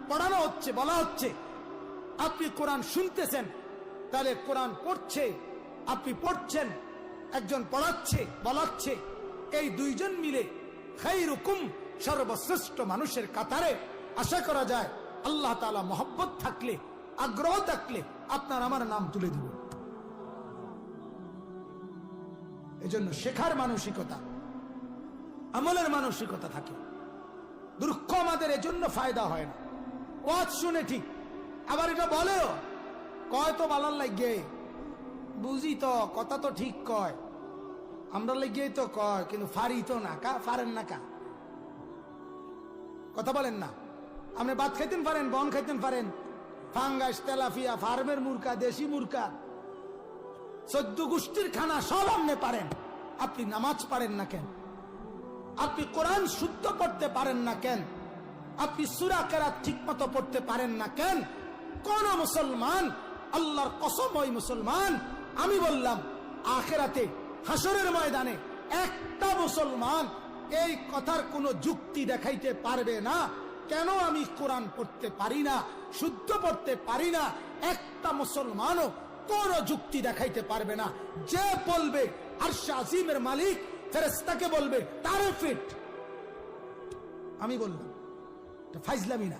পড়ানো হচ্ছে, বলা হচ্ছে, আপনি কোরআন শুনতেছেন, তাহলে কোরআন পড়ছে, আপনি পড়ছেন, একজন পড়াচ্ছে, বলাচ্ছে, এই দুইজন মিলে খায়রুকুম, সর্বশ্রেষ্ঠ মানুষের কাতারে আশা করা যায় আল্লাহ তাআলা মহব্বত থাকলে, আগ্রহ থাকলে আপনার আমার নাম তুলে দিব। এজন্য শেখার মানসিকতা, আমলের মানসিকতা থাকে। দুঃখ আমাদের এজন্য ফায়দা হয় না। ওয়াজ শুনে ঠিক, আবার এটা বলেও, কয় তো বালার লাগে, বুঝি তো, কথা তো ঠিক কয়, আমরা লেগেই তো কয়, কিন্তু ফারি তো না, কা ফারেন না, কা কথা বলেন না। আপনি ভাত খাইতেন পারেন, বন খাইতেন পারেন, ফাঙ্গাস, তেলাফিয়া, ফার্মের মুরকা, দেশি মুরকা, 14 গোষ্ঠীর খানা সব আপনি পারেন, আপনি নামাজ পারেন না কেন? আপনি কোরআন শুদ্ধ পড়তে পারেন না কেন? আপনি সূরা কেরাত ঠিক মতো পড়তে পারেন না কেন? কোন মুসলমান, আল্লাহর কসম ওই মুসলমান, আমি বললাম আখিরাতে হাসরের ময়দানে একটা মুসলমান এই কথার কোনো যুক্তি দেখাইতে পারবে না, কেন আমি কোরআন পড়তে পারি না, শুদ্ধ পড়তে পারি না, একটা মুসলমানও কোন যুক্তি দেখাইতে পারবে না। যে বলবে আরশে আজিমের মালিক ফেরেশতাকে বলবে তারে ফিট, আমি বললাম এটা ফাইজলামি না।